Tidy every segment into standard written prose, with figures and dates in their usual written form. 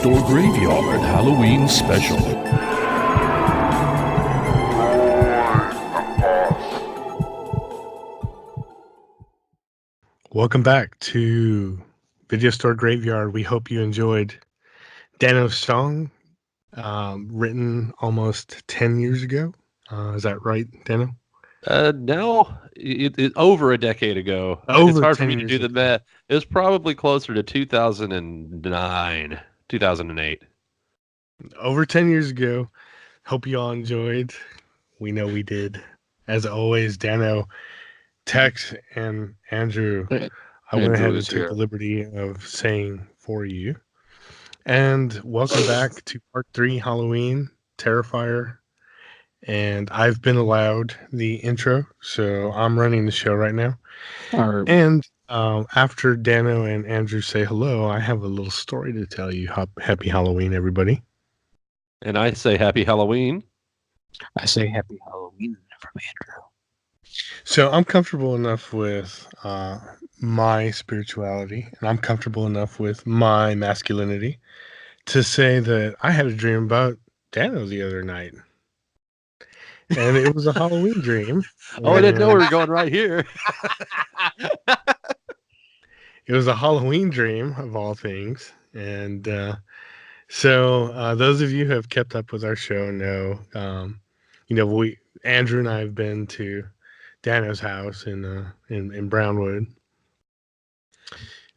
Store Graveyard Halloween Special. Welcome back to Video Store Graveyard. We hope you enjoyed Dano's song, written almost 10 years ago. Is that right, Dano? No, over a decade ago. It's Over hard for 10 me to years do the ago. math. It was probably closer to 2009, 2008. Over 10 years ago. Hope you all enjoyed. We know we did. As always, Dano, Tex, and Andrew, I went ahead and took the liberty of saying for you. And welcome back to part 3, Halloween, Terrifier. And I've been allowed the intro, so I'm running the show right now. And after Dano and Andrew say hello, I have a little story to tell you. Happy Halloween, everybody. And I say happy Halloween. I say happy Halloween from Andrew. So I'm comfortable enough with my spirituality, and I'm comfortable enough with my masculinity to say that I had a dream about Dano the other night. And it was a Halloween dream. Oh, I didn't know we were going right here. It was a Halloween dream of all things. And so those of you who have kept up with our show know, Andrew and I have been to Dano's house in Brownwood.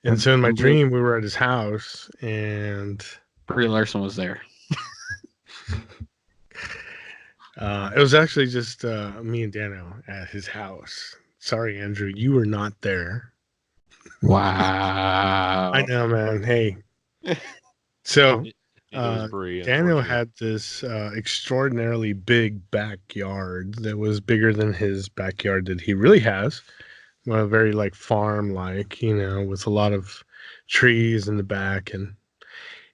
And so in my dream, we were at his house and Brie Larson was there. It was actually just me and Dano at his house. Sorry, Andrew, you were not there. Wow. I know, man. Hey. So Brie, Dano had this extraordinarily big backyard that was bigger than his backyard that he really has. Very like farm-like, with a lot of trees in the back. And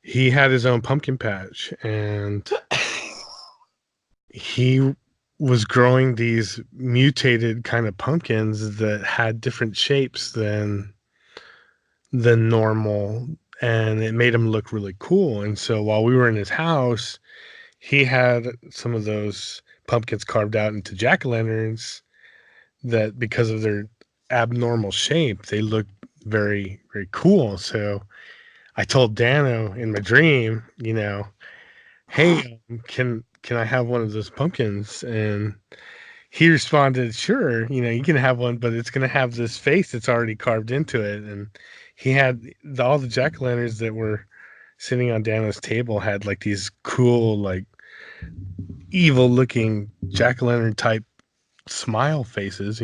he had his own pumpkin patch. And he was growing these mutated kind of pumpkins that had different shapes than normal, and it made him look really cool. And so while we were in his house, he had some of those pumpkins carved out into jack-o'-lanterns that, because of their abnormal shape, they looked very, very cool. So I told Dano in my dream, hey, can I have one of those pumpkins? And he responded, sure, you can have one, but it's going to have this face that's already carved into it. And he had all the jack-o'-lanterns that were sitting on Dano's table had like these cool, like evil looking jack-o'-lantern type smile faces,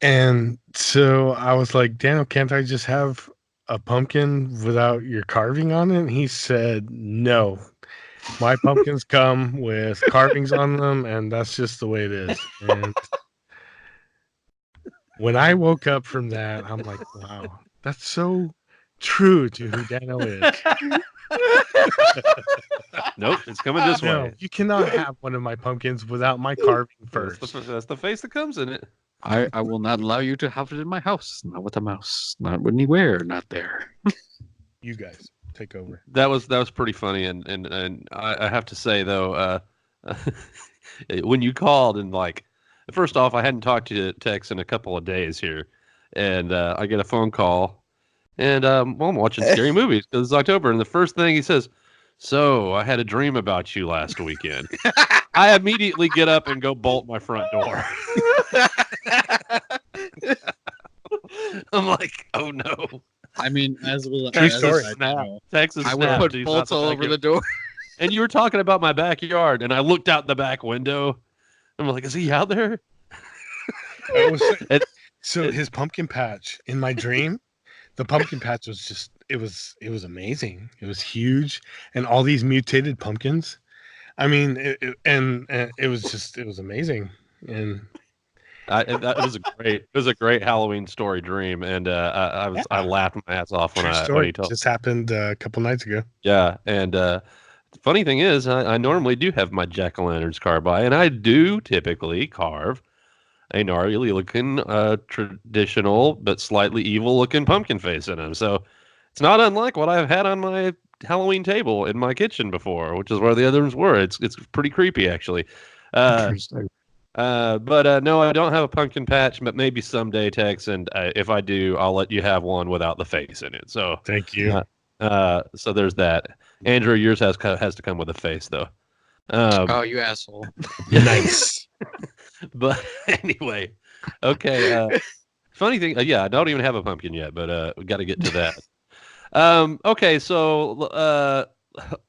And so I was like, Dano, can't I just have a pumpkin without your carving on it? And he said, no. My pumpkins come with carvings on them, and that's just the way it is. And when I woke up from that, I'm like, wow, that's so true to who Dano is. Nope, it's coming this way. You cannot have one of my pumpkins without my carving first. That's the face that comes in it. I will not allow you to have it in my house. Not with a mouse. Not anywhere. Not there. You guys take over. That was pretty funny, and I have to say though, when you called and like, first off, I hadn't talked to Tex in a couple of days here, and I get a phone call, and I'm watching scary movies because it's October, and the first thing he says, "So I had a dream about you last weekend." I immediately get up and go bolt my front door. I'm like, oh no. I mean, as well. True story. Texas I would put bolts all over the door. And you were talking about my backyard, and I looked out the back window. I'm like, is he out there? So his pumpkin patch in my dream, the pumpkin patch was just it was amazing. It was huge, and all these mutated pumpkins. I mean, it was amazing, and it was a great Halloween story dream, and I laughed my ass off when he told. Just happened a couple nights ago. Yeah, and the funny thing is, I normally do have my jack-o'-lanterns carved by, and I do typically carve a gnarly looking, traditional but slightly evil looking pumpkin face in them. So It's not unlike what I've had on my Halloween table in my kitchen before, which is where the other ones were. It's pretty creepy actually. Uh, Interesting. but no, I don't have a pumpkin patch, but maybe someday, Tex, and if I do, I'll let you have one without the face in it. So, Thank you. so there's that. Andrew, yours has to come with a face though. Oh, you asshole. Nice. But anyway, okay. Funny thing, yeah, I don't even have a pumpkin yet, but we got to get to that. Okay, so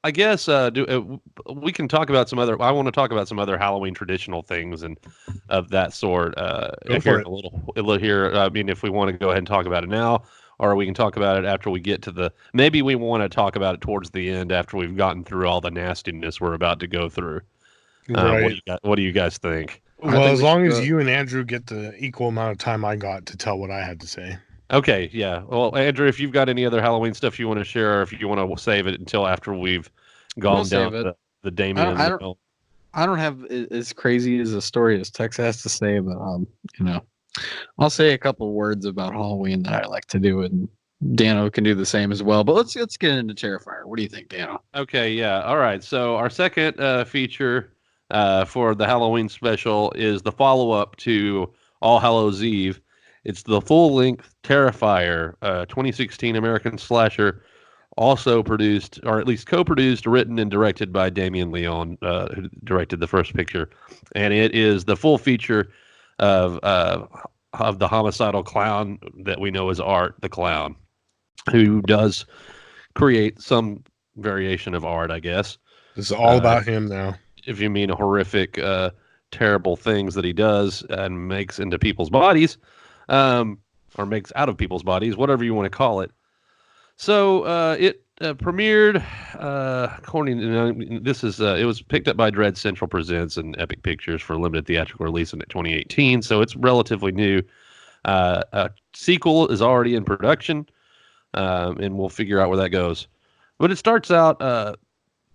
I guess we can talk about some other. I want to talk about some other Halloween traditional things and of that sort. Go Here for in it. a little here. I mean, if we want to go ahead and talk about it now, or we can talk about it after we get to the. Maybe we want to talk about it towards the end after we've gotten through all the nastiness we're about to go through. Right. What do you guys think? I Well, think as we should long as go. you and Andrew get the equal amount of time I got to tell what I had to say. Okay, yeah. Well, Andrew, if you've got any other Halloween stuff you want to share, or if you want to save it until after we've We'll gone down save it. the I don't. Damien I don't. Leo. I don't have as crazy as a story as Tex has to say, but you know, I'll say a couple words about Halloween that I like to do, and Dano can do the same as well. But let's get into Terrifier. What do you think, Dano? Okay, yeah. All right. So our second feature for the Halloween special is the follow-up to All Hallows Eve. It's the full-length Terrifier, 2016 American slasher, also produced, or at least co-produced, written and directed by Damien Leone, who directed the first picture, and it is the full feature of the homicidal clown that we know as Art the Clown, who does create some variation of art, I guess. This is all Uh, about him now. if you mean horrific, terrible things that he does and makes into people's bodies, or makes out of people's bodies, whatever you want to call it. So it premiered, according to this is it was picked up by Dread Central Presents and Epic Pictures for limited theatrical release in 2018. So it's relatively new. A sequel is already in production, and we'll figure out where that goes. But it starts out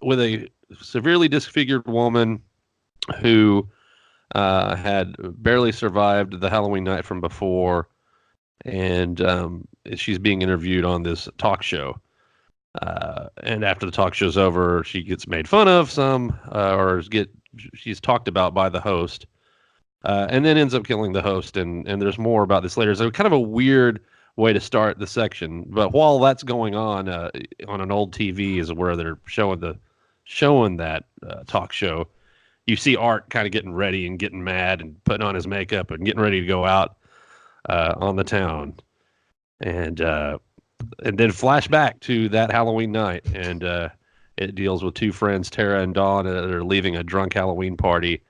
with a severely disfigured woman who had barely survived the Halloween night from before, and she's being interviewed on this talk show. And after the talk show's over, she gets made fun of some, she's talked about by the host, and then ends up killing the host. And there's more about this later. So kind of a weird way to start the section. But while that's going on an old TV is where they're showing that talk show. You see Art kind of getting ready and getting mad and putting on his makeup and getting ready to go out on the town, and then flashback to that Halloween night, and it deals with two friends, Tara and Dawn, that are leaving a drunk Halloween party,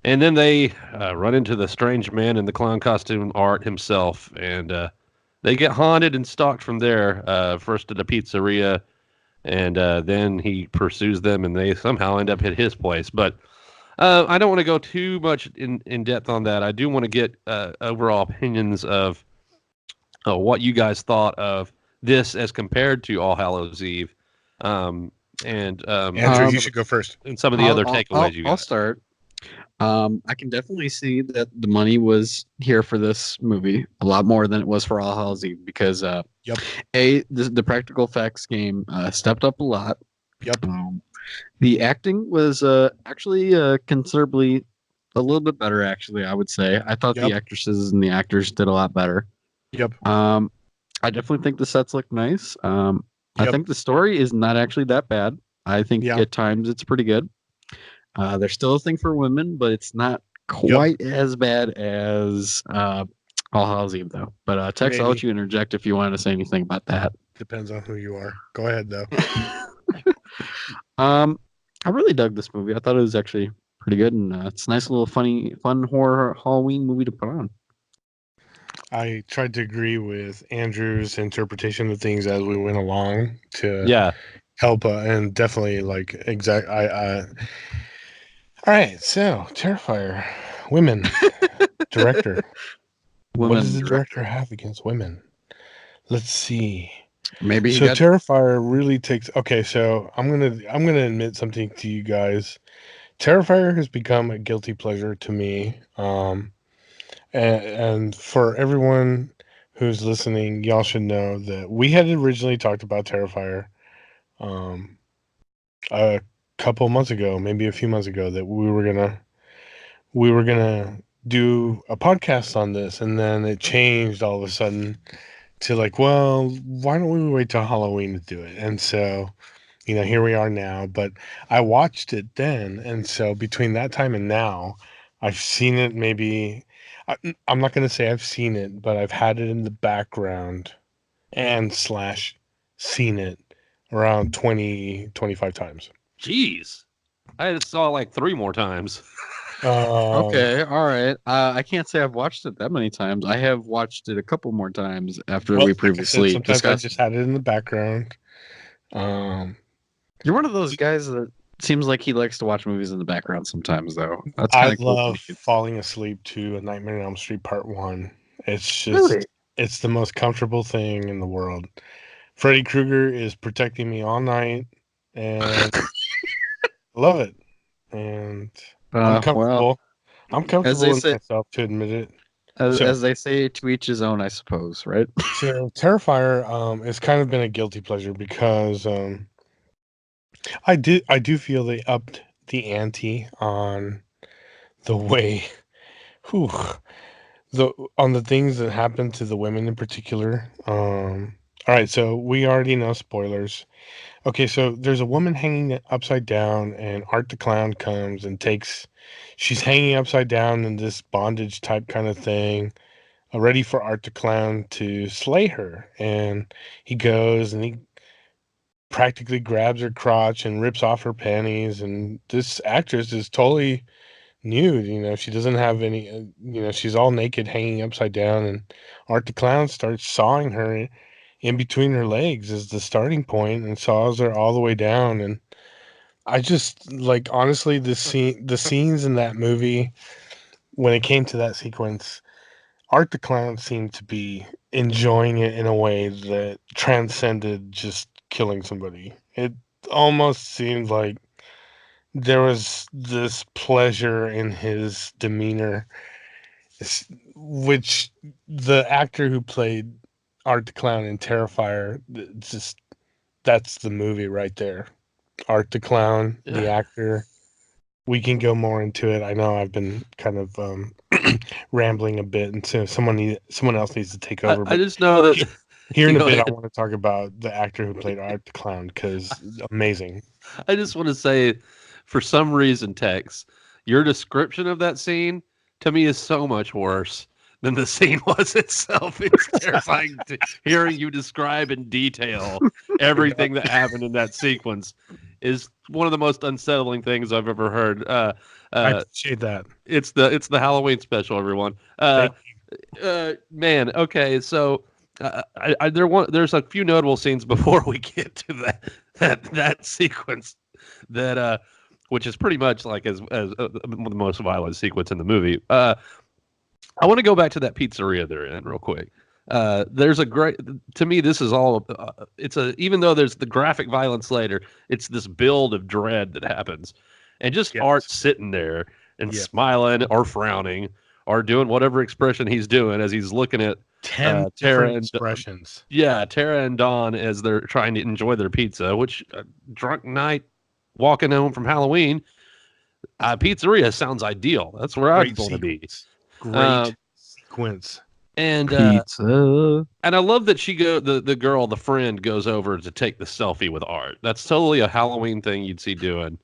and then they run into the strange man in the clown costume, Art himself, and they get haunted and stalked from there. First at a pizzeria, and then he pursues them, and they somehow end up at his place. But I don't want to go too much in depth on that. I do want to get overall opinions of what you guys thought of this as compared to All Hallows Eve, and Andrew, you should go first. and some of the other takeaways you I'll got. start. I can definitely see that the money was here for this movie a lot more than it was for All Hallows Eve because Yep. the practical effects game stepped up a lot. Yep. The acting was actually considerably a little bit better. Actually, I would say I thought the Yep. actresses and the actors did a lot better. Yep. I definitely think the sets look nice. I Yep. think the story is not actually that bad. I think Yeah. at times it's pretty good. There's still a thing for women, but it's not quite as bad as All Hallows Eve, though. But Tex, I'll let Maybe. you interject if you want to say anything about that. Depends on who you are. Go ahead, though. I really dug this movie. I thought it was actually pretty good, and it's a nice little fun horror Halloween movie to put on. I tried to agree with Andrew's interpretation of things as we went along to help, and definitely like exact. All right, so Terrifier, women, director. What does the director have against women? Let's see. Maybe so Terrifier really takes. Okay, so I'm gonna admit something to you guys. Terrifier has become a guilty pleasure to me. And for everyone who's listening, y'all should know that we had originally talked about Terrifier a couple months ago, maybe a few months ago, that we were gonna do a podcast on this, and then it changed all of a sudden to like, well, why don't we wait till Halloween to do it? And so, here we are now. But I watched it then, and so between that time and now, I've seen it maybe. I'm not going to say I've seen it, but I've had it in the background and slash seen it around 20, 25 times. Jeez, I saw like 3 more times. Okay, all right. I can't say I've watched it that many times. I have watched it a couple more times after well, we like I said, previously sometimes I discussed. just had it in the background. You're one of those guys that seems like he likes to watch movies in the background sometimes, though. That's I kind of cool. love falling asleep to A Nightmare on Elm Street Part 1. It's just, Really? it's the most comfortable thing in the world. Freddy Krueger is protecting me all night, and I love it. And I'm Well, comfortable. I'm as comfortable they in say, myself to admit it. as, So, as they say, to each his own, I suppose, right? so Terrifier has kind of been a guilty pleasure because I do feel they upped the ante on the way whew, the on the things that happen to the women in particular. All right, so we already know spoilers. Okay, so there's a woman hanging upside down, and Art the Clown comes and takes. She's hanging upside down in this bondage type kind of thing, ready for Art the Clown to slay her. And he goes and he practically grabs her crotch and rips off her panties. And this actress is totally nude. She doesn't have any. She's all naked, hanging upside down, and Art the Clown starts sawing her in between her legs is the starting point and saws her all the way down. And I just like, honestly, the scenes in that movie, when it came to that sequence, Art the Clown seemed to be enjoying it in a way that transcended just killing somebody. It almost seemed like there was this pleasure in his demeanor, which the actor who played Art the Clown in Terrifier, just that's the movie right there. Art the Clown, the actor. We can go more into it. I know I've been kind of rambling a bit, and so someone else needs to take over. I But just know that. here in a Go bit, I ahead. want to talk about the actor who played Art the Clown because amazing. I just want to say, for some reason, Tex, your description of that scene to me is so much worse than the scene was itself. It's terrifying to hearing you describe in detail everything that happened in that sequence. Is one of the most unsettling things I've ever heard. I appreciate that. It's the Halloween special, everyone. Thank Man, okay, so there's a few notable scenes before we get to that sequence that which is pretty much like as the most violent sequence in the movie. I want to go back to that pizzeria they're in real quick. There's a great, to me, this is all, even though there's the graphic violence later, it's this build of dread that happens. And just Yes. Art sitting there and Yeah. smiling or frowning or doing whatever expression he's doing as he's looking at 10 Tara different and expressions. Tara and Dawn as they're trying to enjoy their pizza, which drunk night walking home from Halloween, pizzeria sounds ideal. That's where I'd want to be. Great sequence. And Pizza. and I love that the girl, the friend, goes over to take the selfie with Art. That's totally a Halloween thing you'd see doing.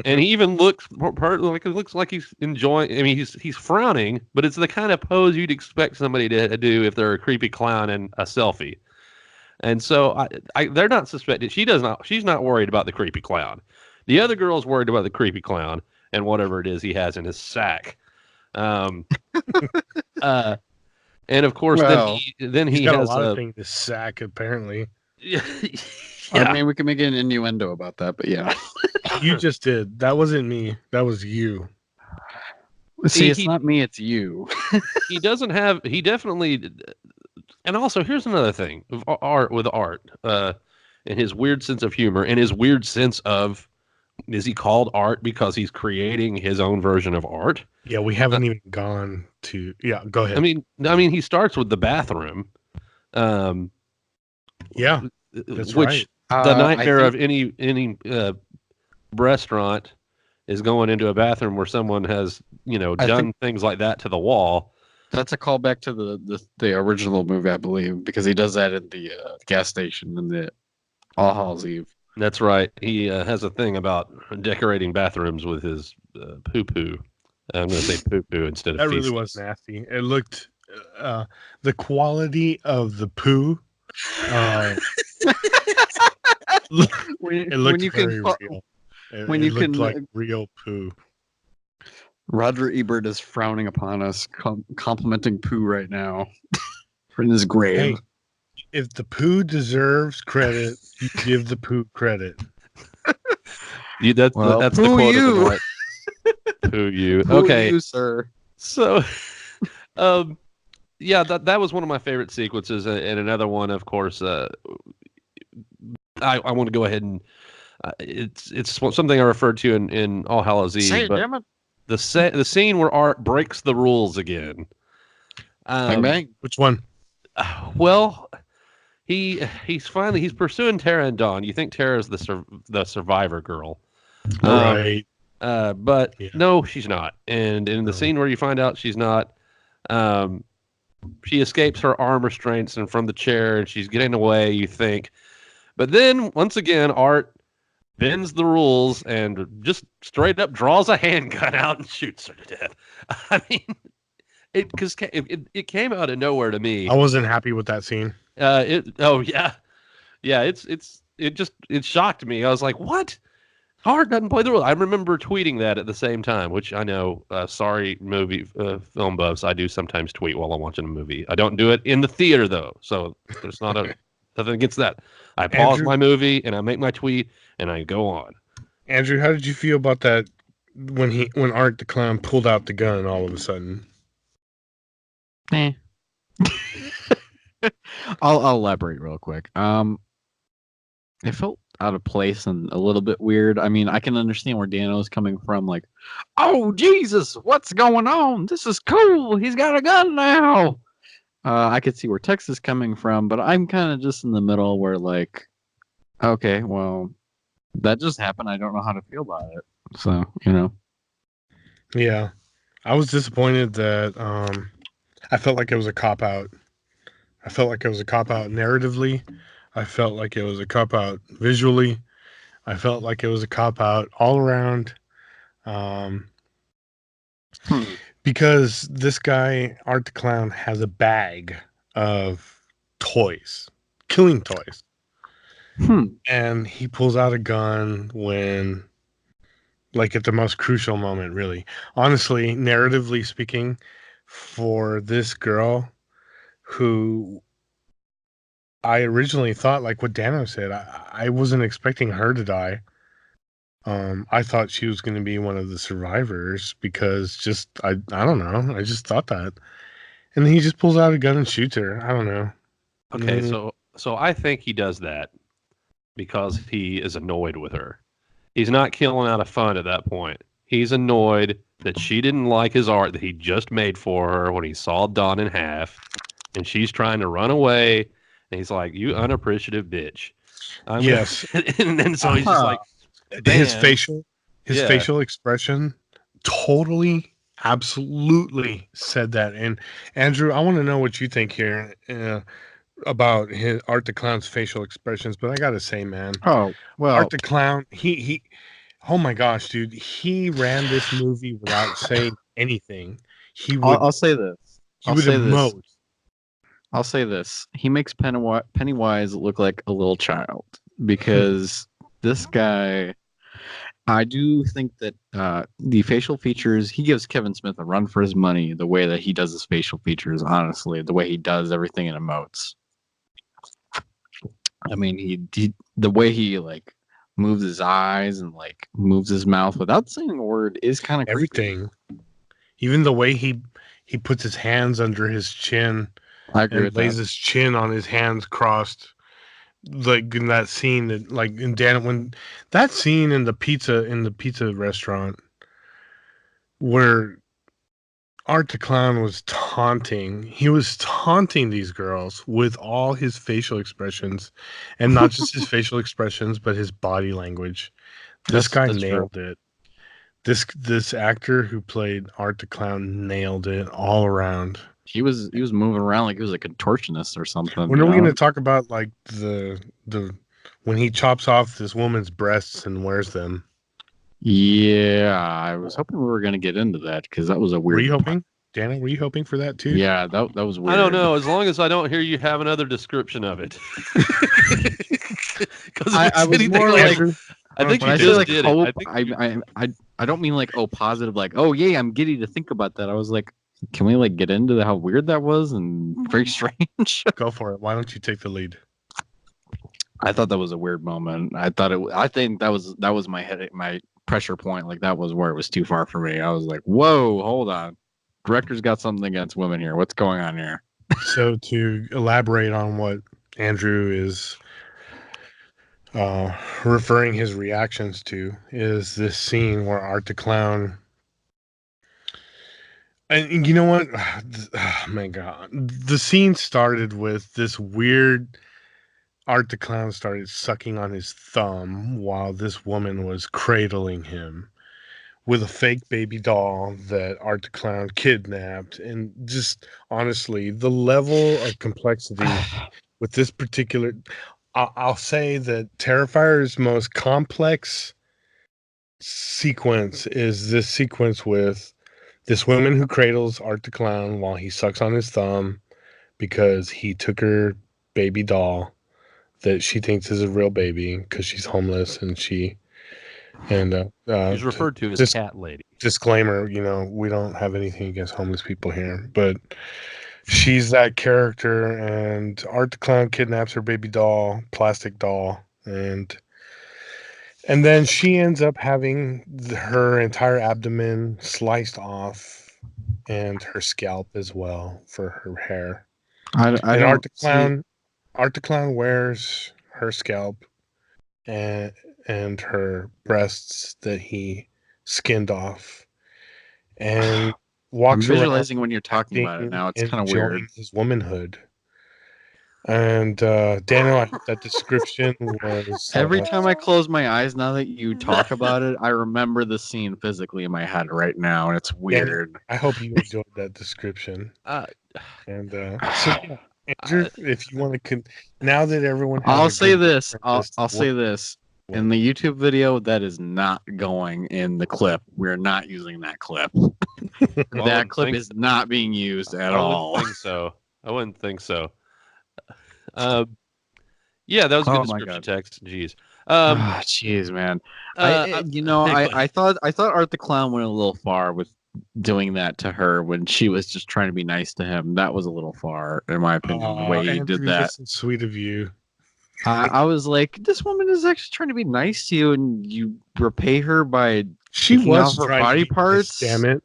And he even looks like it looks like he's enjoying. I mean, he's frowning, but it's the kind of pose you'd expect somebody to do if they're a creepy clown and a selfie. And so they're not suspected. She's not worried about the creepy clown. The other girl's worried about the creepy clown and whatever it is he has in his sack. And of course, Well, then He's he got has a lot of things to sack, apparently. yeah. I mean, we can make an innuendo about that, but yeah. You just did. That wasn't me. That was you. See, it's He- not me, it's you. He doesn't have. He definitely. And also, here's another thing of Art with Art, and his weird sense of humor and his weird sense of, is he called Art because he's creating his own version of art? Yeah, we haven't even gone to. Yeah, go ahead. I mean, he starts with the bathroom, Um, Yeah, that's which right. the I nightmare think of any restaurant is going into a bathroom where someone has I think done things like that to the wall. that's a callback to the original movie, I believe, because he does that at the gas station in the All Hallows Eve. That's right. He has a thing about decorating bathrooms with his poo poo. I'm going to say poo poo instead of That really feces. was nasty. It looked the quality of the poo. Uh, it When looked you can very real. when It you looked can like real poo. Roger Ebert is frowning upon us, complimenting poo right now in his grave. Hey, if the poo deserves credit, you give the poo credit. That's Well, the poo quote of the you. night. Poo you. Poo Okay. you, sir. So, um, yeah, that was one of my favorite sequences, and another one, of course. I want to go ahead and it's something I referred to in All Hallows Say Eve, it, but damn it. the scene where Art breaks the rules again. Bang bang. Which one? Well, he's pursuing Tara and Dawn. You think Tara's the survivor girl, Right. but Yeah. no, she's not. And in the No. scene where you find out she's not, um, she escapes her arm restraints and from the chair, and she's getting away. You think, but then once again, Art bends the rules and just straight up draws a handgun out and shoots her to death. I mean, it came out of nowhere to me. I wasn't happy with that scene. Yeah, it shocked me. I was like, what? Hard doesn't play the role. I remember tweeting that at the same time, which I know. Sorry, movie film buffs. I do sometimes tweet while I'm watching a movie. I don't do it in the theater though, so there's nothing against that. I pause Andrew, my movie and I make my tweet and I go on. Andrew, how did you feel about that when Art the Clown pulled out the gun all of a sudden? Eh. I'll elaborate real quick. It felt out of place and a little bit weird. I mean, I can understand where Dano's coming from. Like, oh Jesus, what's going on? This is cool. He's got a gun now. I could see where Tex is coming from, but I'm kind of just in the middle where, like, okay, well, that just happened. I don't know how to feel about it. So, Yeah, I was disappointed that I felt like it was a cop out. I felt like it was a cop out narratively. I felt like it was a cop out visually. I felt like it was a cop out all around. Um, because this guy, Art the Clown, has a bag of toys, killing toys. And he pulls out a gun when, like, at the most crucial moment, really. Honestly, narratively speaking, for this girl who I originally thought, like what Dano said, I wasn't expecting her to die. I thought she was going to be one of the survivors because I don't know. I just thought that. And then he just pulls out a gun and shoots her. I don't know. Okay, Mm, so I think he does that because he is annoyed with her. He's not killing out of fun at that point. He's annoyed that she didn't like his art that he just made for her when he saw Dawn in half, and she's trying to run away. And he's like, "You unappreciative bitch." I'm gonna, yes. and then so he's just like, His "Bam!" his Yeah. facial expression totally, absolutely said that. And Andrew, I want to know what you think here. About his Art the Clown's facial expressions, but I gotta say, man, Oh, well, Art the Clown, he, oh my gosh, dude, he ran this movie without saying anything. He would, I'll say this. he I'll would say this. emote. I'll say this. He makes Pennywise look like a little child because this guy, I do think that the facial features, he gives Kevin Smith a run for his money, the way that he does his facial features, honestly, the way he does everything in emotes. I mean, the way he, like, moves his eyes and, like, moves his mouth without saying a word is kind of creepy. Everything, even the way he puts his hands under his chin I agree and with lays that. his chin on his hands crossed, like in that scene that, like in Dan, when that scene in the pizza restaurant where Art the Clown was taunting. He was taunting these girls with all his facial expressions, and not just his facial expressions, but his body language. This guy That's true. nailed it. This actor who played Art the Clown nailed it all around. He was moving around like he was a contortionist or something. When you are we know? going to talk about like the when he chops off this woman's breasts and wears them? Yeah, I was hoping we were going to get into that because that was a weird. Were you hoping, Dana? Were you hoping for that too? Yeah, that was weird. I don't know. As long as I don't hear you have another description of it. Because I was more like, I think when you I say just like did hope, it. I don't mean like positive, like yay, I'm giddy to think about that. I was like, can we like get into how weird that was and very strange? Go for it. Why don't you take the lead? I thought that was a weird moment. I think that was my pressure point. Like that was where it was too far for me. I was like, whoa, hold on. Director's got something against women here. What's going on here? So to elaborate on what Andrew is referring his reactions to is this scene where Art the Clown, and you know what? Oh my God. The scene started with this weird Art the Clown started sucking on his thumb while this woman was cradling him with a fake baby doll that Art the Clown kidnapped. And just honestly, the level of complexity with this particular, I'll say that Terrifier's most complex sequence is this sequence with this woman who cradles Art the Clown while he sucks on his thumb because he took her baby doll that she thinks is a real baby because she's homeless and she's referred to as cat lady. Disclaimer, we don't have anything against homeless people here, but she's that character, and Art the Clown kidnaps her baby doll, plastic doll, and then she ends up having her entire abdomen sliced off and her scalp as well for her hair. Art the Clown wears her scalp and her breasts that he skinned off, and walks I'm visualizing around when you're talking about it now. It's kind of weird. his womanhood. And Dano, I hope that description was Every time I close my eyes, now that you talk about it, I remember the scene physically in my head right now, and it's weird. I hope you enjoyed that description. And so yeah, Andrew, if you want to, now that everyone, I'll say this. I'll say this. In the YouTube video, that is not going in the clip. We're not using that clip. That clip is not being used at all. I wouldn't think so. Yeah, that was a good description text. Jeez. Jeez, man. I thought Art the Clown went a little far with doing that to her when she was just trying to be nice to him. That was a little far, in my opinion, the way he did that. That's sweet of you. I was like, this woman is actually trying to be nice to you, and you repay her by taking off her body parts. Nice, damn it!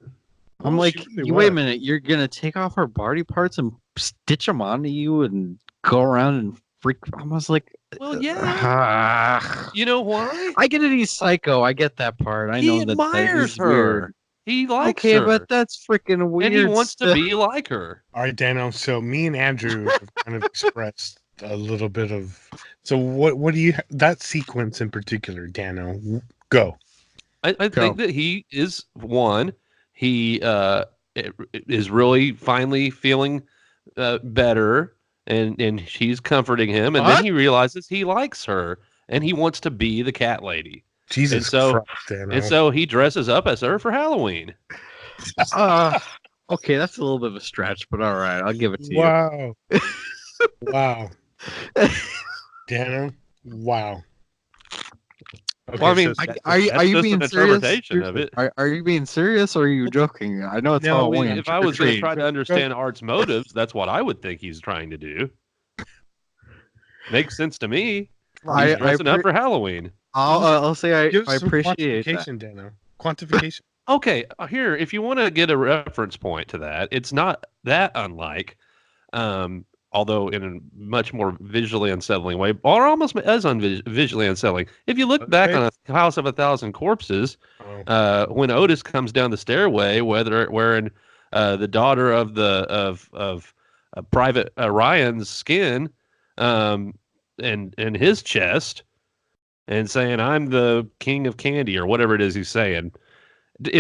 I'm like, wait a minute, you're gonna take off her body parts and stitch them onto you and go around and freak? I was like, well, yeah. You know why? I get it. He's psycho. I get that part. I know that admires her. Weird. He likes her. Okay, but that's freaking weird. And he wants to be like her. All right, Dano. So me and Andrew have kind of expressed a little bit of. So what do you that sequence in particular, Dano? Go. I think that he is one. He is really finally feeling better, and she's comforting him, and then he realizes he likes her, and he wants to be the cat lady. Jesus Christ, Dano. And so he dresses up as her for Halloween. Okay, that's a little bit of a stretch, but all right, I'll give it to you. Wow. Dano, wow. Okay, well, I mean, are you being serious? Of it. Are you being serious or are you joking? I know it's Halloween. If I was going to try to understand Art's motives, that's what I would think he's trying to do. Makes sense to me. He's dressing up for Halloween. I'll say I appreciate that. Dano. Quantification. Okay, here, if you want to get a reference point to that, it's not that unlike, although in a much more visually unsettling way, or almost as visually unsettling. If you look back on A House of a Thousand Corpses, when Otis comes down the stairway, wearing the daughter of Private Ryan's skin, and his chest, and saying, "I'm the king of candy," or whatever it is he's saying.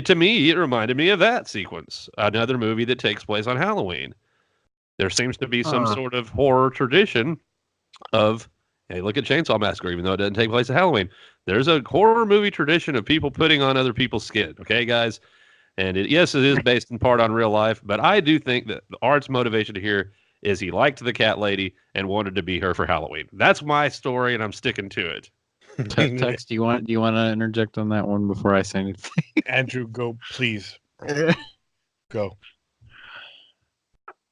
To me, it reminded me of that sequence, another movie that takes place on Halloween. There seems to be some sort of horror tradition of, hey, look at Chainsaw Massacre, even though it doesn't take place at Halloween. There's a horror movie tradition of people putting on other people's skin. Okay, guys? And yes, it is based in part on real life, but I do think that Art's motivation here is he liked the cat lady and wanted to be her for Halloween. That's my story, and I'm sticking to it. Tex, do you want to interject on that one before I say anything? Andrew, go, please. Go.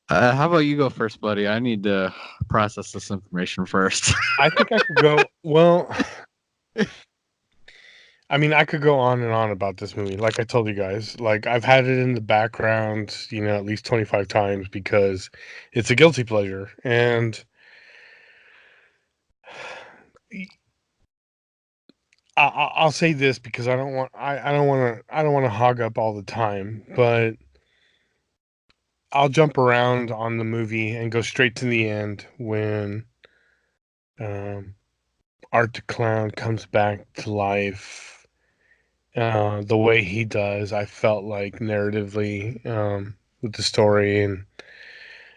How about you go first, buddy? I need to process this information first. I think I could go. Well, I mean, I could go on and on about this movie. Like I told you guys, like I've had it in the background, at least 25 times because it's a guilty pleasure. And I'll say this because I don't want to hog up all the time, but I'll jump around on the movie and go straight to the end when Art the Clown comes back to life. The way he does, I felt like narratively with the story, and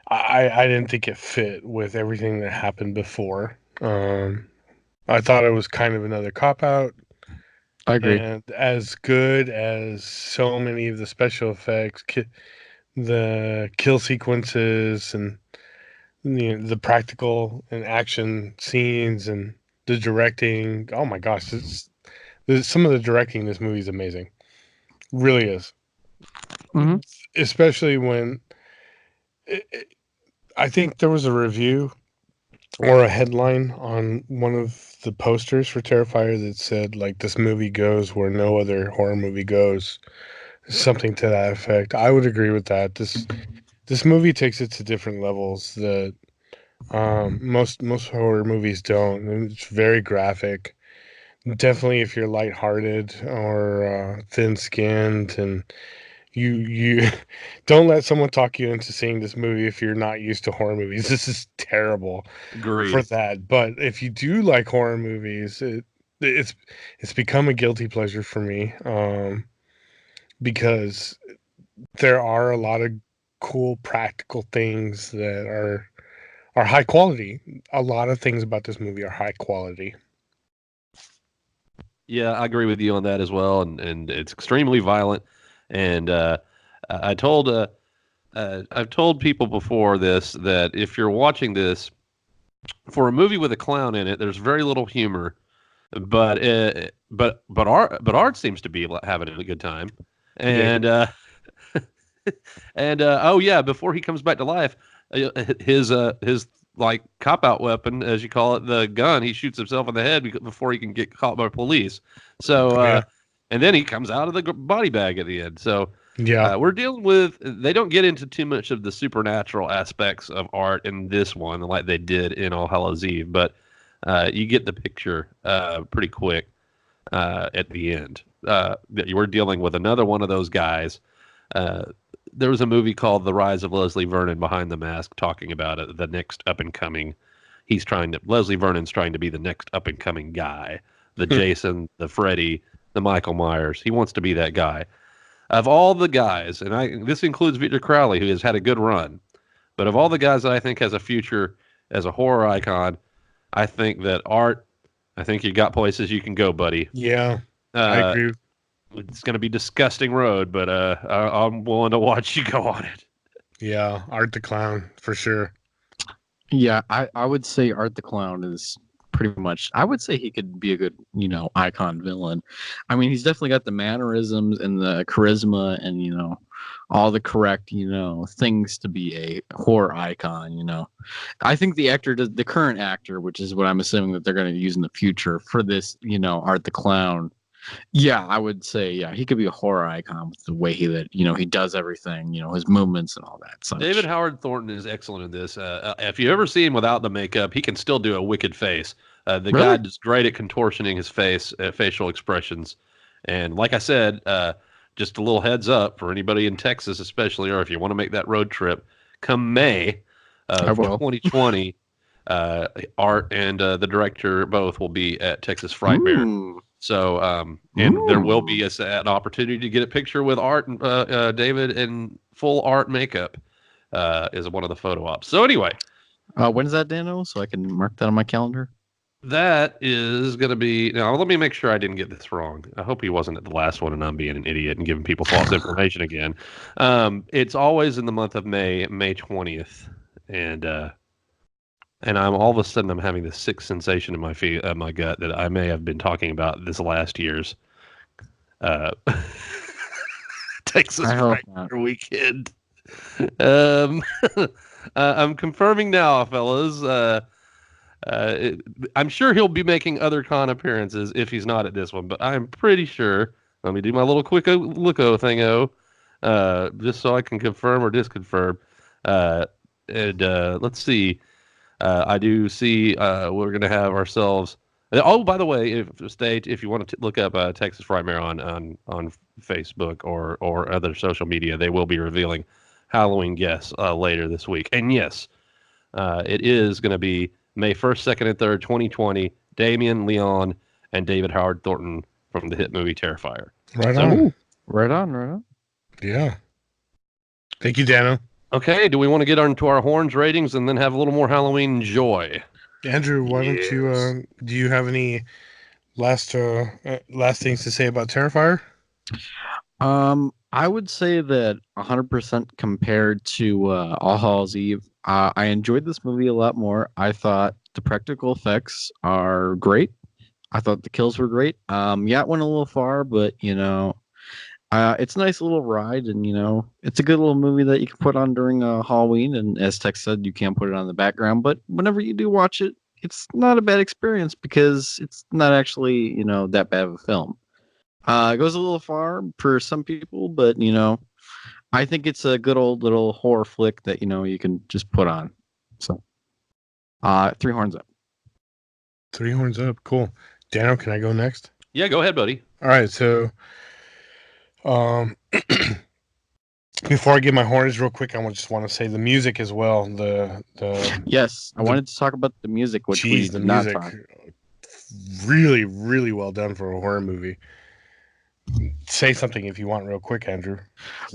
I didn't think it fit with everything that happened before. I thought it was kind of another cop out. I agree. And as good as so many of the special effects, the kill sequences, and the practical and action scenes, and the directing. Oh my gosh, some of the directing in this movie is amazing. Really is. Mm-hmm. Especially when I think there was a review or a headline on one of the posters for Terrifier that said, like, this movie goes where no other horror movie goes. Something to that effect. I would agree with that. This movie takes it to different levels that most horror movies don't. And it's very graphic. Definitely, if you're lighthearted or thin-skinned, and you don't let someone talk you into seeing this movie if you're not used to horror movies. This is terrible for that. But if you do like horror movies, it's become a guilty pleasure for me because there are a lot of cool practical things that are high quality. A lot of things about this movie are high quality. Yeah, I agree with you on that as well, and it's extremely violent. And I told I've told people before this that if you're watching this for a movie with a clown in it, there's very little humor, but Art seems to be having a good time, and and oh yeah, before he comes back to life, his like cop out weapon, as you call it, the gun, he shoots himself in the head before he can get caught by police. So and then he comes out of the body bag at the end. So yeah, we're dealing with, they don't get into too much of the supernatural aspects of Art in this one like they did in All Hallows Eve, but you get the picture pretty quick at the end. That you were dealing with another one of those guys. There was a movie called The Rise of Leslie Vernon Behind the Mask talking about it, the next up and coming. Leslie Vernon's trying to be the next up and coming guy. The Jason, the Freddy, the Michael Myers. He wants to be that guy. Of all the guys, and this includes Victor Crowley, who has had a good run, but of all the guys that I think has a future as a horror icon, I think that Art, I think you got places you can go, buddy. Yeah, I agree. It's going to be disgusting road, but I'm willing to watch you go on it. Yeah, Art the Clown for sure. Yeah, I would say Art the Clown is pretty much, I would say he could be a good, icon villain. I mean, he's definitely got the mannerisms and the charisma and, all the correct, things to be a horror icon. I think the current actor, which is what I'm assuming that they're going to use in the future for this, Art the Clown. Yeah, I would say, yeah, he could be a horror icon with the way he does everything, his movements and all that. Such. David Howard Thornton is excellent in this. If you ever see him without the makeup, he can still do a wicked face. The Really? guy is great at contortioning his face, facial expressions. And like I said, just a little heads up for anybody in Texas, especially, or if you want to make that road trip, come May I of will. 2020, Art and the director both will be at Texas Frightmare. Ooh. So, and there will be Ooh. an opportunity to get a picture with Art and David in full art makeup is one of the photo ops. So anyway, When is that, Dano? So I can mark that on my calendar. that is going to be now. Let me make sure I didn't get this wrong. I hope he wasn't at the last one and I'm being an idiot and giving people false information again. It's always in the month of May, May 20th, and I'm all of a sudden I'm having this sick sensation in my gut that I may have been talking about this last year's uh, Texas I hope Frightmare weekend. Um, I'm confirming now, fellas. I'm sure he'll be making other con appearances if he's not at this one, but I'm pretty sure. Let me do my little quick looko thingo, just so I can confirm or disconfirm. And let's see. I do see we're going to have ourselves. Oh, by the way, if you want to look up Texas Frightmare on Facebook or other social media, they will be revealing Halloween guests later this week. And yes, it is going to be May 1st, 2nd, and 3rd, 2020. Damien Leon and David Howard Thornton from the hit movie Terrifier. Right So- on. right on. Yeah. Thank you, Dano. Okay, do we want to get into our horns ratings and then have a little more Halloween joy? Andrew, why don't Yes. you? Do you have any last things to say about Terrifier? I would say that 100% compared to All Hallows Eve, I enjoyed this movie a lot more. I thought the practical effects are great. I thought the kills were great. Yeah, it went a little far, but it's a nice little ride, and it's a good little movie that you can put on during Halloween. And as Tex said, you can't put it on the background, but whenever you do watch it, it's not a bad experience because it's not actually that bad of a film. It goes a little far for some people, but I think it's a good old little horror flick that you can just put on. So, 3 horns up. 3 horns up. Cool. Dano, can I go next? Yeah, go ahead, buddy. All right. So, before I give my horns real quick, just want to say the music as well. The Yes, I wanted to talk about the music, which we the did not music, talk. really, really well done for a horror movie. Say something if you want, real quick, Andrew.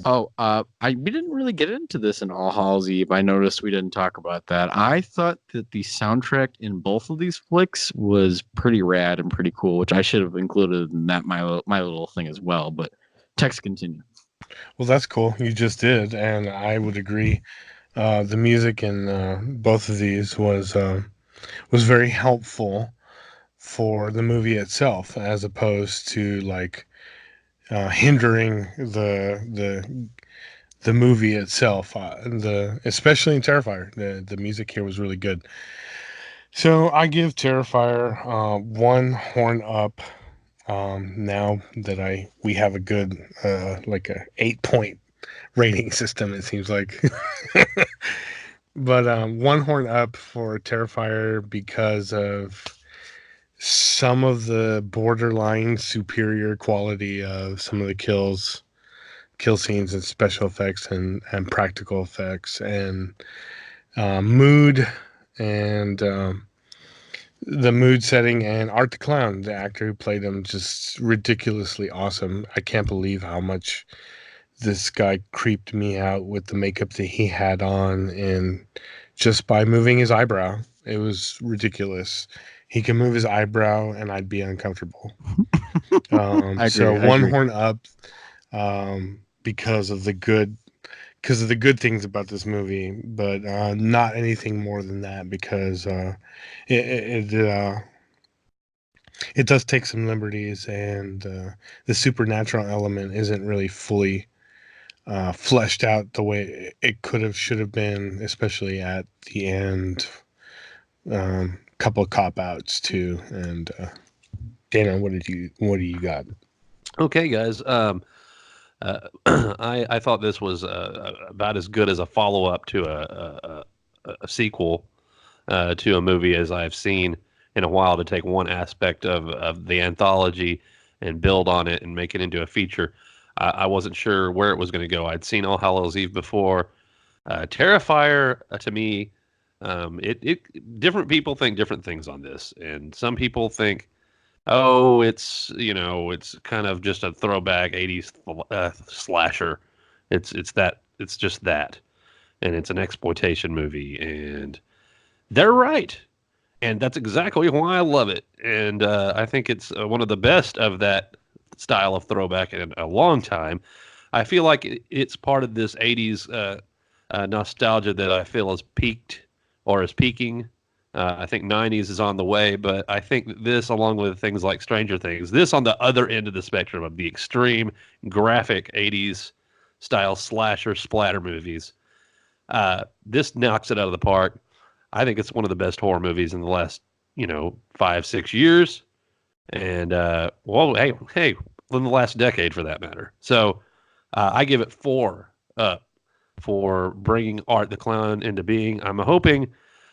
Oh, we didn't really get into this in All Hallows Eve. I noticed we didn't talk about that. I thought that the soundtrack in both of these flicks was pretty rad and pretty cool, which I should have included in that my little thing as well. But text continue. Well, that's cool. You just did, and I would agree. The music in both of these was very helpful for the movie itself, as opposed to like hindering the movie itself. Especially in Terrifier, the music here was really good. So I give Terrifier 1 horn up. Now that we have a good like a 8-point rating system, it seems like. But 1 horn up for Terrifier because of some of the borderline superior quality of some of the kill scenes and special effects and practical effects and mood and the mood setting, and Art the Clown, the actor who played him, just ridiculously awesome. I can't believe how much this guy creeped me out with the makeup that he had on, and just by moving his eyebrow. It was ridiculous. He can move his eyebrow and I'd be uncomfortable. I agree, So I 1 agree. horn up because of the good things about this movie, but not anything more than that, because it does take some liberties, and the supernatural element isn't really fully fleshed out the way it should have been, especially at the end. Couple of cop outs too. And Dana, what do you got? Okay, guys. I thought this was about as good as a follow up to a sequel to a movie as I've seen in a while, to take one aspect of the anthology and build on it and make it into a feature. I wasn't sure where it was going to go. I'd seen All Hallows Eve before. Terrifier, to me, different people think different things on this, and some people think, oh, it's kind of just a throwback '80s slasher. It's just that, and it's an exploitation movie, and they're right, and that's exactly why I love it, and I think it's one of the best of that style of throwback in a long time. I feel like it's part of this '80s nostalgia that I feel has peaked or is peaking. I think '90s is on the way, but I think this, along with things like Stranger Things, this on the other end of the spectrum of the extreme graphic '80s style slasher splatter movies, this knocks it out of the park. I think it's one of the best horror movies in the last, 5-6 years, and well, hey, in the last decade for that matter. So I give it 4 up for bringing Art the Clown into being. I'm hoping.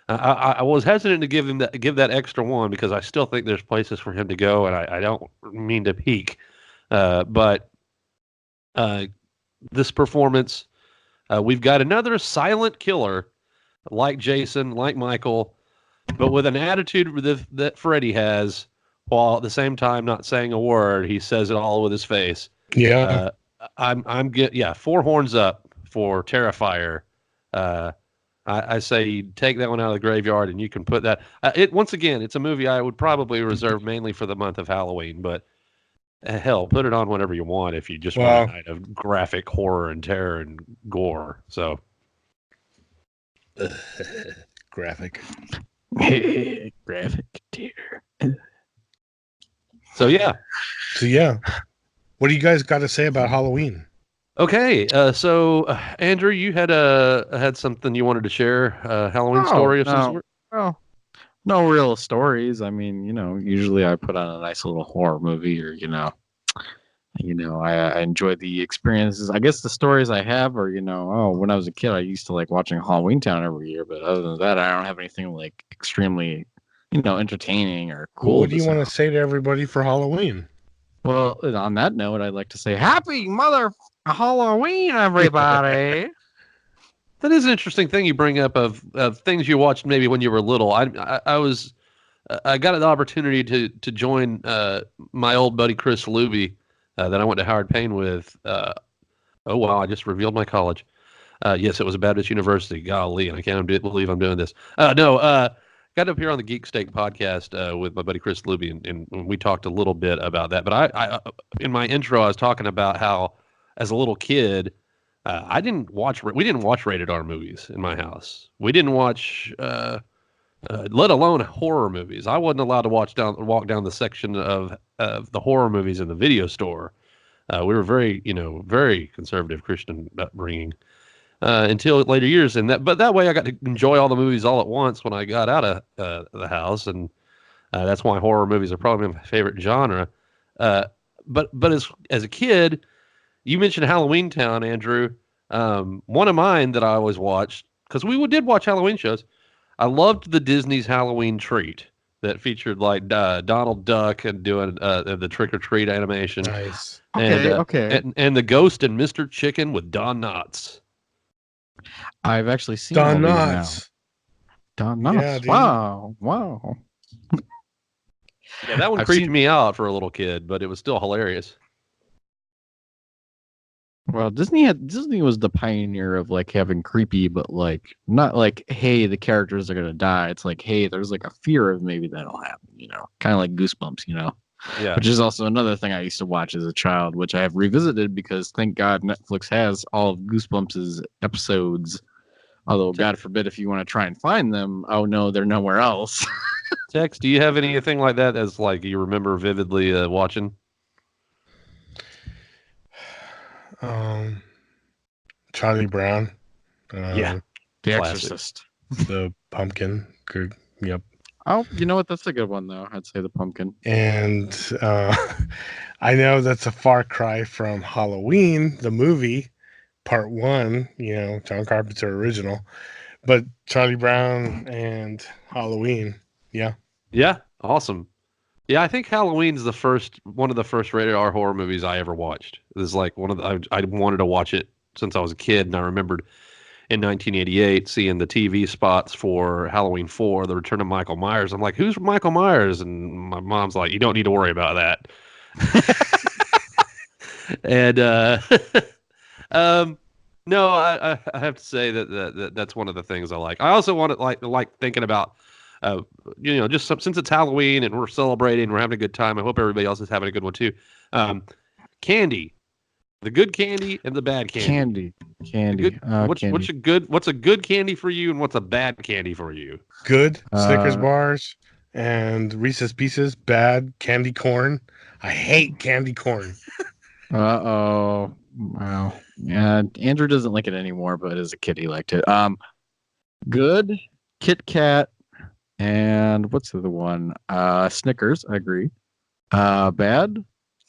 I was hesitant to give that extra one because I still think there's places for him to go, and I don't mean to peak, but this performance, we've got another silent killer like Jason, like Michael, but with an attitude that Freddy has, while at the same time not saying a word. He says it all with his face. Yeah. I'm get 4 horns up for Terrifier. I say you take that one out of the graveyard and you can put that. Once again, it's a movie I would probably reserve mainly for the month of Halloween, but hell, put it on whenever you want if you just want a Well, night of graphic horror and terror and gore. So graphic. Graphic tear. so yeah. So yeah, what do you guys got to say about Halloween? Okay, so Andrew, you had something you wanted to share, Halloween Oh, story of some no. sort. Well, no real stories. I mean, usually I put on a nice little horror movie, or I enjoy the experiences. I guess the stories I have are, when I was a kid, I used to like watching Halloween Town every year. But other than that, I don't have anything like extremely, entertaining or Well, cool what do to you say. want to say to everybody for Halloween? Well, on that note, I'd like to say Happy Mother Halloween, everybody. That is an interesting thing you bring up of things you watched maybe when you were little. I got an opportunity to join my old buddy Chris Luby that I went to Howard Payne with. Oh wow, I just revealed my college. Yes, it was a Baptist University. Golly, and I can't believe I'm doing this. No, got up here on the Geek Steak podcast with my buddy Chris Luby, and we talked a little bit about that. But I in my intro, I was talking about how as a little kid, we didn't watch rated R movies in my house. We didn't watch, let alone horror movies. I wasn't allowed to walk down the section of the horror movies in the video store. We were very conservative Christian upbringing until later years, but that way I got to enjoy all the movies all at once when I got out of the house, and that's why horror movies are probably my favorite genre. But as a kid, you mentioned Halloween Town, Andrew. One of mine that I always watched, because we did watch Halloween shows. I loved the Disney's Halloween Treat that featured like Donald Duck and doing the trick or treat animation, Nice. Okay. and the Ghost and Mr. Chicken with Don Knotts. I've actually seen all Don these now. Knotts. Don Yeah, Knotts. dude. Wow. Yeah, that one I've creeped seen- me out for a little kid, but it was still hilarious. Well, Disney was the pioneer of like having creepy, but like not like, hey, the characters are gonna die. It's like, hey, there's like a fear of maybe that'll happen, kind of like Goosebumps, Yeah. which is also another thing I used to watch as a child, which I have revisited because thank God Netflix has all of Goosebumps' episodes. Although, God forbid, if you want to try and find them, oh no, they're nowhere else. Tex, do you have anything like that as like you remember vividly watching? Charlie Brown. Yeah. The Classic. Exorcist. The pumpkin. Yep. Oh, you know what? That's a good one, though. I'd say the pumpkin. And I know that's a far cry from Halloween, the movie, part 1, John Carpenter original. But Charlie Brown and Halloween, yeah. Yeah, awesome. Yeah, I think Halloween's one of the first rated R horror movies I ever watched. It was like one of the, I wanted to watch it since I was a kid, and I remembered in 1988 seeing the TV spots for Halloween 4, The Return of Michael Myers. I'm like, who's Michael Myers? And my mom's like, you don't need to worry about that. And um, no, I have to say that's one of the things I like. I also want to like thinking about, just since it's Halloween and we're celebrating, we're having a good time. I hope everybody else is having a good one too. Candy, the good candy and the bad candy. Candy. What's a good candy for you and what's a bad candy for you? Good Snickers bars and Reese's Pieces. Bad candy corn. I hate candy corn. Uh-oh. Wow. Yeah, Andrew doesn't like it anymore, but as a kid he liked it. Good Kit Kat and what's the other one? Snickers, I agree. Bad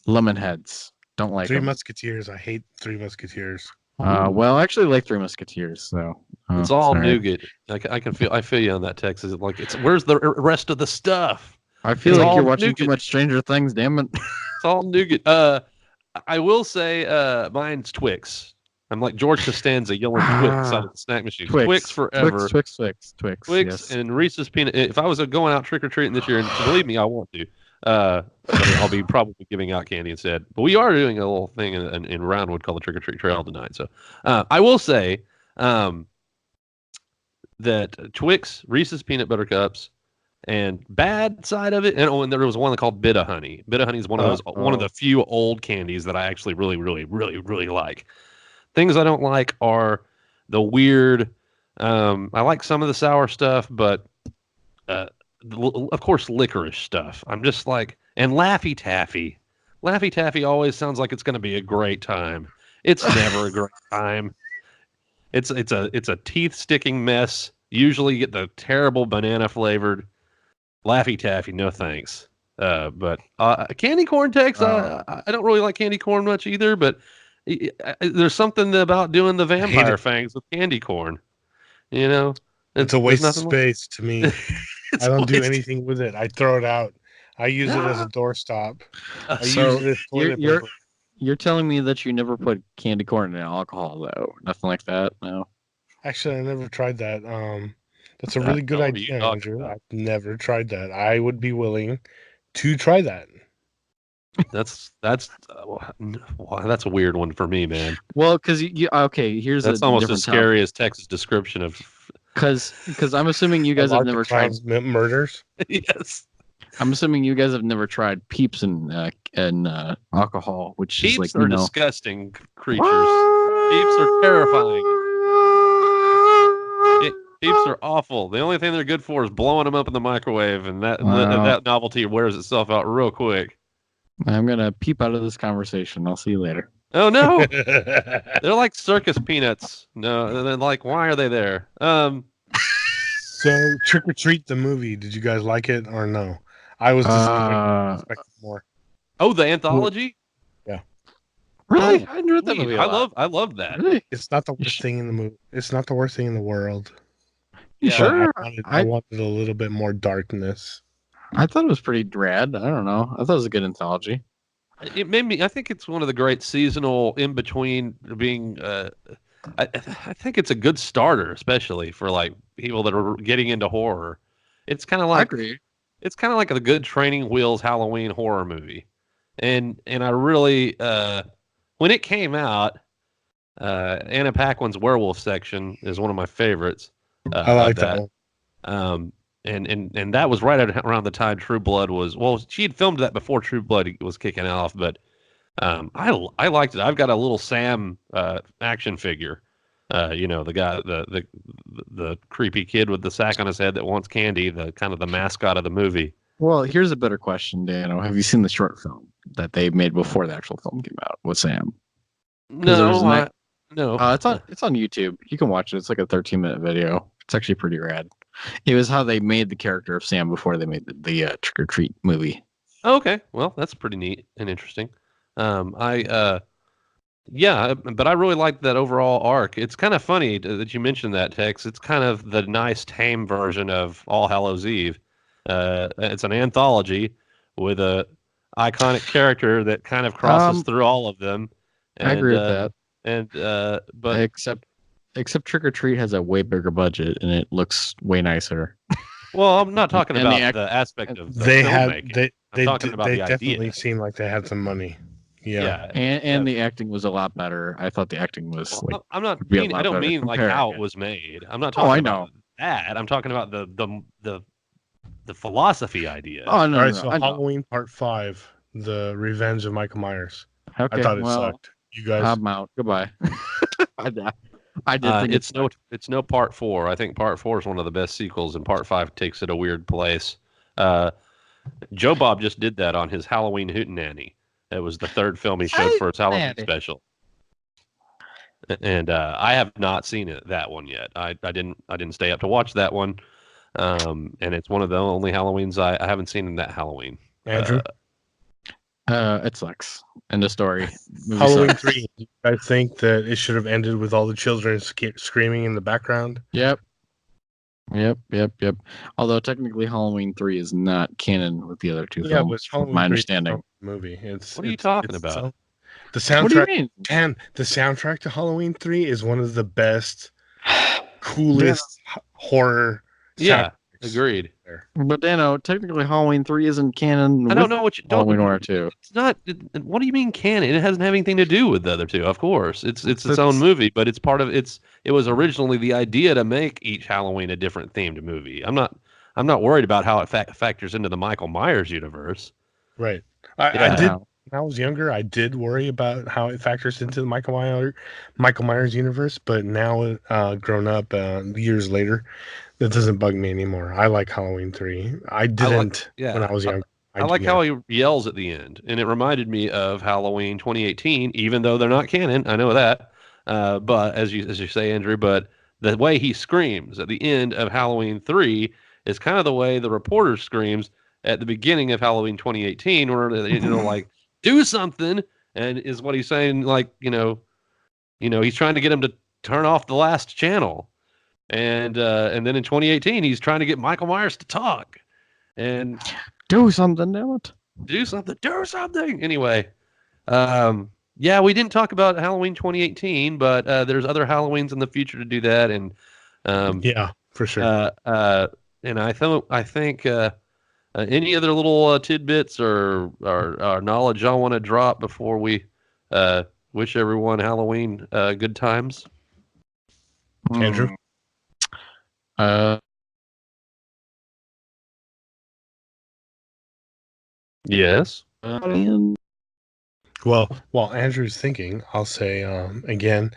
Lemon Heads. Don't like Three them. Musketeers. I hate Three Musketeers. Well, I actually like Three Musketeers, so It's all sorry. nougat. I feel you on that, Texas. Like where's the rest of the stuff? I feel It's like all you're watching nougat. too much Stranger Things, damn it. It's all nougat. I will say mine's Twix. I'm like George Costanza yelling Twix out of the snack machine. Twix forever. Twix. Twix Yes. and Reese's peanut. If I was going out trick or treating this year, and believe me, I want to. But I'll be probably giving out candy instead. But we are doing a little thing in Roundwood called the Trick or Treat Trail tonight. So I will say that Twix, Reese's peanut butter cups, and bad side of it, and there was one called Bit of Honey. Bit of Honey is one of the few old candies that I actually really, really, really, really like. Things I don't like are the weird. I like some of the sour stuff, but of course, licorice stuff. I'm just like, and Laffy Taffy. Laffy Taffy always sounds like it's going to be a great time. It's never a great time. It's a teeth sticking mess. Usually, you get the terrible banana flavored Laffy Taffy. No thanks. But candy corn, Tex. I don't really like candy corn much either. But there's something about doing the vampire fangs with candy corn. You know, It's a waste of nothing space to me. I don't do anything with it. I throw it out. I use it as a doorstop. I So use it as toilet paper. you're telling me that you never put candy corn in alcohol though? Nothing like that? No. Actually, I never tried that. That's a really good what are you idea, talking Andrew. about? I've never tried that. I would be willing to try that. That's a weird one for me, man. Well, because you okay. Here's That's a almost different as scary as Texas' description of. Because I'm assuming you guys have never tried. Murders. Yes. I'm assuming you guys have never tried Peeps and alcohol, which Peeps is like are disgusting creatures. Peeps are terrifying. Peeps are awful. The only thing they're good for is blowing them up in the microwave, and that novelty wears itself out real quick. I'm gonna peep out of this conversation. I'll see you later. Oh no, they're like circus peanuts. No, they're like, why are they there? So, Trick or Treat the movie. Did you guys like it or no? I was disappointed. I expected more. Oh, the anthology. Really? I enjoyed that movie. I love that. Really? It's not the worst thing in the movie. It's not the worst thing in the world. Yeah. Sure. I wanted a little bit more darkness. I thought it was pretty rad. I don't know. I thought it was a good anthology. It made me. I think it's one of the great seasonal in between being. I think it's a good starter, especially for like people that are getting into horror. It's kind of like. I agree. It's kind of like a good training wheels Halloween horror movie, and I really when it came out, Anna Paquin's werewolf section is one of my favorites. I like that one. And that was right around the time True Blood was. Well, she had filmed that before True Blood was kicking off, but I liked it. I've got a little Sam action figure. The guy, the creepy kid with the sack on his head that wants candy, the kind of the mascot of the movie. Well, here's a better question, Dano. Have you seen the short film that they made before the actual film came out with Sam? No, no. It's on YouTube. You can watch it. It's like a 13-minute video. It's actually pretty rad. It was how they made the character of Sam before they made the Trick or Treat movie. Okay, well, that's pretty neat and interesting. But I really like that overall arc. It's kind of funny that you mentioned that, Tex. It's kind of the nice, tame version of All Hallows Eve. It's an anthology, with a iconic character that kind of crosses through all of them. And, I agree with that. But Except Trick or Treat has a way bigger budget and it looks way nicer. well, I'm not talking And about the aspect of the They had filmmaking. I'm talking about they the definitely idea. seemed like they had some money. Yeah. And the acting was a lot better. I thought the acting was Well, I'm not would be a mean. I lot don't better mean like comparing how it. it was made. I'm not Oh, I talking about that. I'm talking about the philosophy idea. Oh no, All right, no, so I know. Halloween Part 5, The Revenge of Michael Myers. Okay, I thought it well, sucked. You guys, I'm out. Goodbye. I did think It's no part 4. I think part 4 is one of the best sequels, and part 5 takes it a weird place. Joe Bob just did that on his Halloween Hootenanny. It was the third film he showed for his Halloween special. And I have not seen that one yet. I didn't stay up to watch that one. And it's one of the only Halloweens I haven't seen in that Halloween. Andrew? It sucks. End of story. Movie Halloween sucks. 3. I think that it should have ended with all the children screaming in the background. Yep. Although technically Halloween 3 is not canon with the other two Yeah, films, but from Halloween my 3 is its understanding. own movie. What are you talking about? The soundtrack. What do you mean? And the soundtrack to Halloween 3 is one of the best, coolest horror. Yeah, soundtracks agreed. there. But Dano, technically Halloween 3 isn't canon. I don't know what you don't. Halloween 1 or 2. It's not. What do you mean canon? It doesn't have anything to do with the other two. Of course, it's its own movie, but it's part of its. It was originally the idea to make each Halloween a different themed movie. I'm not worried about how it factors into the Michael Myers universe. Right. I did. When I was younger, I did worry about how it factors into the Michael Myers universe, but now, grown up, years later, that doesn't bug me anymore. I like Halloween 3. I didn't when I was younger. I like how he yells at the end, and it reminded me of Halloween 2018, even though they're not canon. I know that, but as you say, Andrew, but the way he screams at the end of Halloween 3 is kind of the way the reporter screams at the beginning of Halloween 2018, where like do something, and is what he's saying, like he's trying to get him to turn off the last channel, and then in 2018 he's trying to get Michael Myers to talk, and do something, damn it. Do something. Anyway, yeah, we didn't talk about Halloween 2018, but there's other Halloweens in the future to do that, and yeah, for sure. And I think any other little tidbits or knowledge y'all want to drop before we wish everyone Halloween good times? Andrew? Yes. Well, while Andrew's thinking, I'll say again,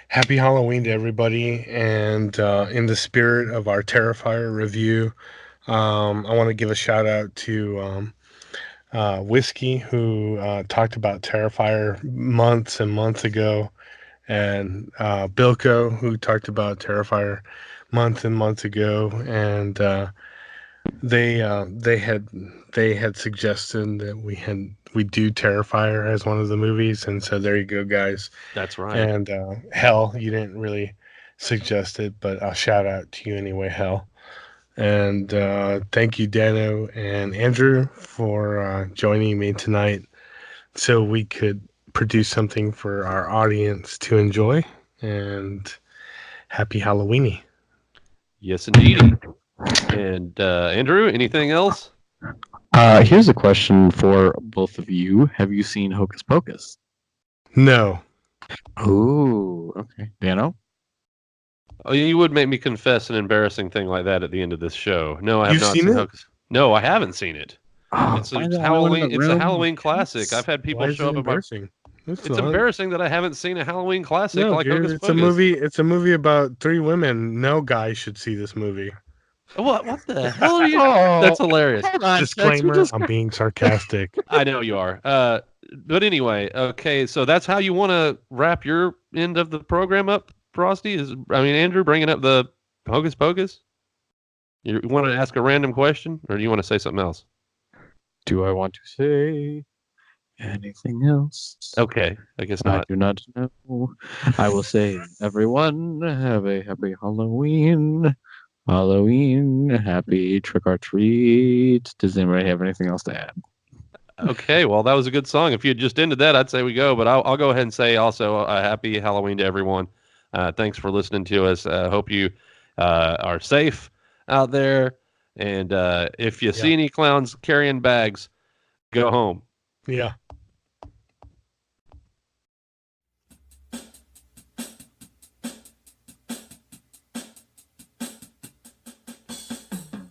happy Halloween to everybody. And in the spirit of our Terrifier review, I want to give a shout out to Whiskey, who talked about Terrifier months and months ago, and Bilko, who talked about Terrifier months and months ago, and they had suggested that we do Terrifier as one of the movies, and so there you go, guys. That's right. And Hell, you didn't really suggest it, but I'll shout out to you anyway, Hell. And thank you, Dano and Andrew, for joining me tonight, so we could produce something for our audience to enjoy. And happy Halloweeny. Yes, indeed. And Andrew, anything else? Here's a question for both of you. Have you seen Hocus Pocus? No. Oh, okay. Dano? Oh, you would make me confess an embarrassing thing like that at the end of this show. No, I have not seen it? Hocus. No, I haven't seen it. It's a Halloween. It's a Halloween classic. I've had people show up at my. It's embarrassing that I haven't seen a Halloween classic like Hocus Pocus. It's a movie about 3 women. No guy should see this movie. What the hell are you? That's hilarious. Disclaimer, I'm being sarcastic. I know you are. But anyway, okay, so that's how you want to wrap your end of the program up, Frosty? Andrew, bringing up the Hocus Pocus? You want to ask a random question, or do you want to say something else? Do I want to say anything else? Okay, I guess not. I do not know. I will say, everyone, have a happy Halloween. Happy trick or treat. Does anybody have anything else to add? Okay, well, that was a good song. If you had just ended that, I'd say we go. But I'll go ahead and say also a happy Halloween to everyone. Thanks for listening to us. Hope you are safe out there. And if you see any clowns carrying bags, go home. Yeah.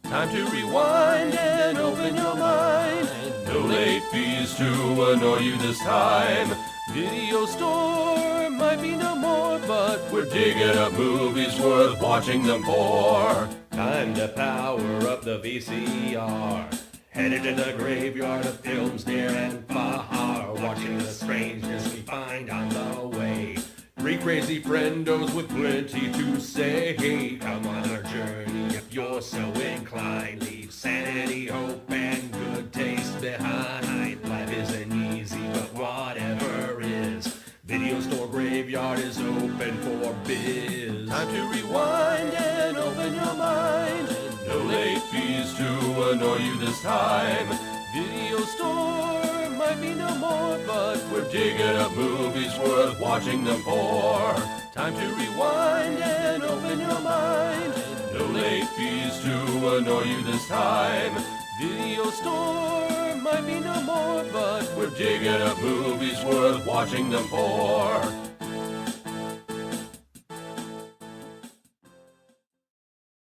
Time to rewind and open your mind. No late fees to annoy you this time. Video store might be no more, but we're digging up movies worth watching them for. Time to power up the VCR. Headed to the graveyard of films near and far. Watching the strangeness we find on the way. Three crazy friendos with plenty to say. Come on our journey if you're so inclined. Leave sanity, hope, and good taste behind. Life isn't easy, but whatever is. Video store graveyard is open for biz. Time to rewind and open your mind. No late fees to annoy you this time. Video store might be no more, but we're digging up movies worth watching them for. Time to rewind and open your mind. No late fees to annoy you this time. Video store might be no more, but we're digging up movies worth watching them for.